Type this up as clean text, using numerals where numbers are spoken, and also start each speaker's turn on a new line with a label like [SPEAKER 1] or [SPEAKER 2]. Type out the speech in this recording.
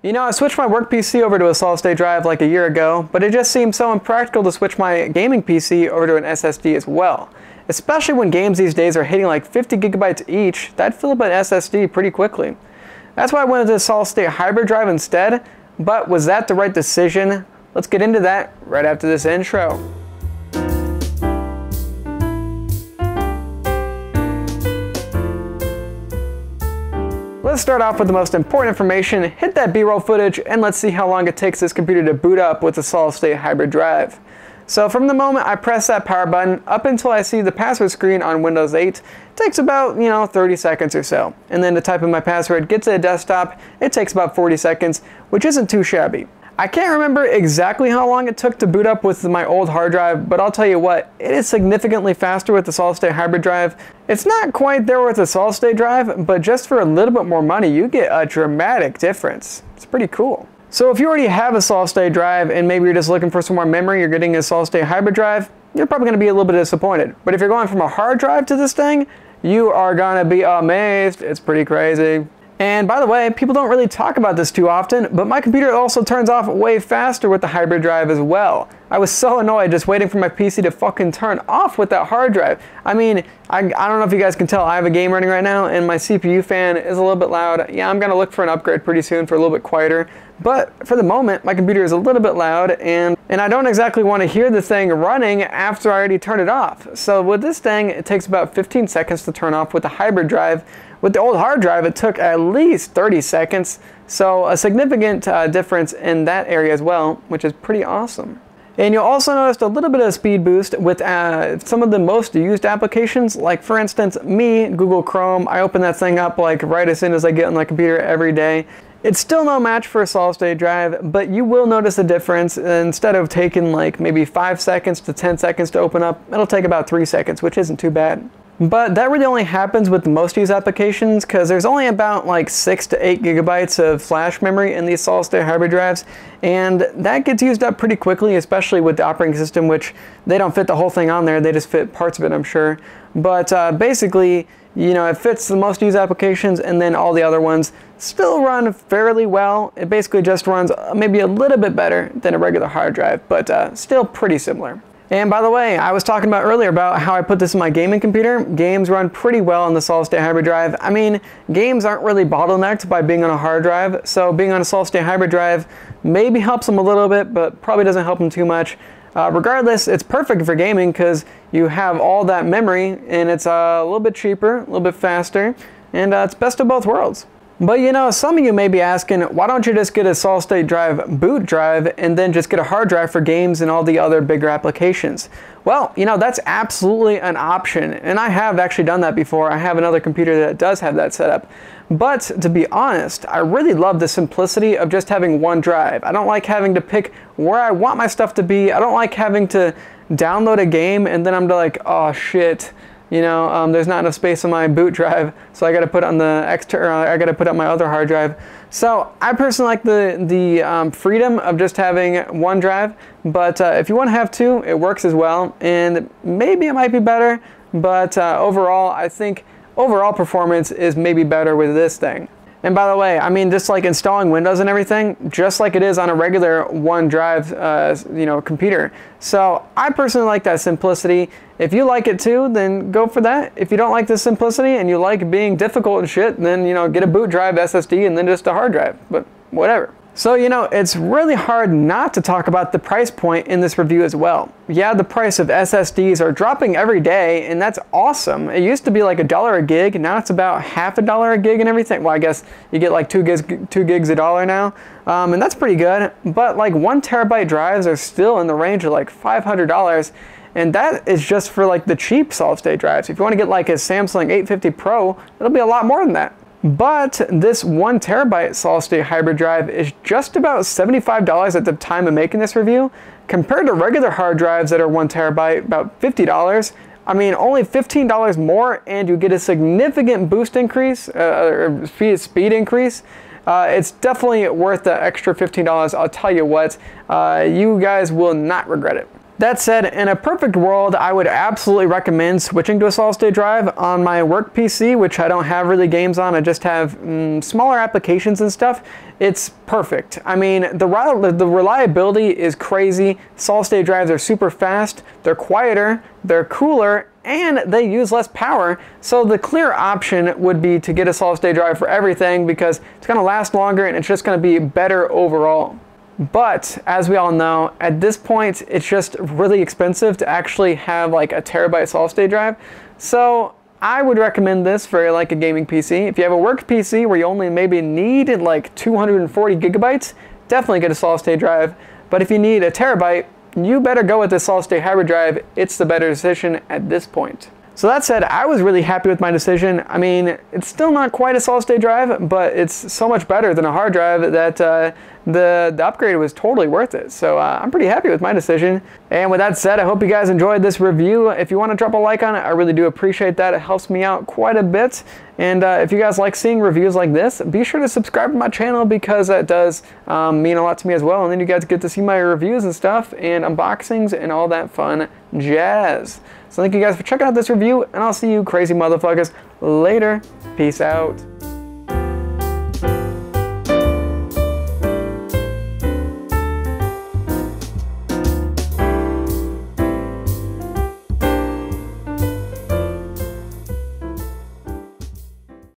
[SPEAKER 1] You know, I switched my work PC over to a solid-state drive like a year ago, but it just seemed so impractical to switch my gaming PC over to an SSD as well. Especially when games these days are hitting like 50 gigabytes each, that'd fill up an SSD pretty quickly. That's why I went with a solid-state hybrid drive instead, but was that the right decision? Let's get into that right after this intro. Let's start off with the most important information, hit that B-roll footage, and let's see how long it takes this computer to boot up with a solid-state hybrid drive. So from the moment I press that power button up until I see the password screen on Windows 8, it takes about, 30 seconds or so. And then to type in my password, get to the desktop, it takes about 40 seconds, which isn't too shabby. I can't remember exactly how long it took to boot up with my old hard drive, but I'll tell you what, it is significantly faster with the solid-state hybrid drive. It's not quite there with the solid-state drive, but just for a little bit more money, you get a dramatic difference. It's pretty cool. So if you already have a solid-state drive and maybe you're just looking for some more memory, you're getting a solid-state hybrid drive, you're probably going to be a little bit disappointed. But if you're going from a hard drive to this thing, you are going to be amazed. It's pretty crazy. And by the way, people don't really talk about this too often, but my computer also turns off way faster with the hybrid drive as well. I was so annoyed just waiting for my PC to fucking turn off with that hard drive. I mean, I don't know if you guys can tell, I have a game running right now and my CPU fan is a little bit loud. Yeah, I'm gonna look for an upgrade pretty soon for a little bit quieter. But for the moment, my computer is a little bit loud and I don't exactly want to hear the thing running after I already turned it off. So with this thing, it takes about 15 seconds to turn off with the hybrid drive. With the old hard drive, it took at least 30 seconds. So a significant difference in that area as well, which is pretty awesome. And you'll also notice a little bit of speed boost with some of the most used applications, like for instance, me, Google Chrome. I open that thing up like right as soon as I get on my computer every day. It's still no match for a solid-state drive, but you will notice a difference. Instead of taking like maybe 5 seconds to 10 seconds to open up, it'll take about 3 seconds, which isn't too bad. But that really only happens with most used applications because there's only about like 6 to 8 gigabytes of flash memory in these solid-state hybrid drives, and that gets used up pretty quickly, especially with the operating system, which they don't fit the whole thing on there, they just fit parts of it, I'm sure. But basically, it fits the most used applications, and then all the other ones still run fairly well. It basically just runs maybe a little bit better than a regular hard drive, but still pretty similar. And by the way, I was talking about earlier about how I put this in my gaming computer. Games run pretty well on the solid-state hybrid drive. I mean, games aren't really bottlenecked by being on a hard drive, so being on a solid-state hybrid drive maybe helps them a little bit, but probably doesn't help them too much. Regardless, it's perfect for gaming because you have all that memory and it's a little bit cheaper, a little bit faster, and it's best of both worlds. But some of you may be asking, why don't you just get a solid-state drive boot drive and then just get a hard drive for games and all the other bigger applications? Well, that's absolutely an option, and I have actually done that before. I have another computer that does have that set up. But to be honest, I really love the simplicity of just having one drive. I don't like having to pick where I want my stuff to be. I don't like having to download a game and then I'm like, oh shit. There's not enough space on my boot drive, so I got to put on the I got to put on my other hard drive. So I personally like the freedom of just having one drive, but if you want to have two, it works as well, and maybe it might be better, but overall, I think overall performance is maybe better with this thing. And by the way, I mean, just like installing Windows and everything, just like it is on a regular one drive, computer. So I personally like that simplicity. If you like it too, then go for that. If you don't like the simplicity and you like being difficult and shit, then, get a boot drive SSD and then just a hard drive, but whatever. So, it's really hard not to talk about the price point in this review as well. Yeah, the price of SSDs are dropping every day, and that's awesome. It used to be like $1 a gig, now it's about half $1 a gig and everything. Well, I guess you get like 2 gigs a dollar now, and that's pretty good. But like 1 terabyte drives are still in the range of like $500, and that is just for like the cheap solid-state drives. If you want to get like a Samsung 850 Pro, it'll be a lot more than that. But this 1 terabyte solid-state hybrid drive is just about $75 at the time of making this review, compared to regular hard drives that are 1 terabyte, about $50. I mean, only $15 more, and you get a significant boost increase, or speed increase. It's definitely worth the extra $15. I'll tell you what, you guys will not regret it. That said, in a perfect world, I would absolutely recommend switching to a solid-state drive. On my work PC, which I don't have really games on, I just have smaller applications and stuff, it's perfect. I mean, the reliability is crazy. Solid-state drives are super fast, they're quieter, they're cooler, and they use less power. So the clear option would be to get a solid-state drive for everything because it's going to last longer and it's just going to be better overall. But as we all know, at this point, it's just really expensive to actually have like a terabyte solid-state drive. So I would recommend this for like a gaming PC. If you have a work PC where you only maybe need like 240 gigabytes, definitely get a solid-state drive. But if you need a terabyte, you better go with the solid-state hybrid drive. It's the better decision at this point. So that said, I was really happy with my decision. I mean, it's still not quite a solid-state drive, but it's so much better than a hard drive that the upgrade was totally worth it. So I'm pretty happy with my decision. And with that said, I hope you guys enjoyed this review. If you want to drop a like on it, I really do appreciate that. It helps me out quite a bit. And if you guys like seeing reviews like this, be sure to subscribe to my channel because that does mean a lot to me as well. And then you guys get to see my reviews and stuff and unboxings and all that fun jazz. So thank you guys for checking out this review, and I'll see you crazy motherfuckers later. Peace out.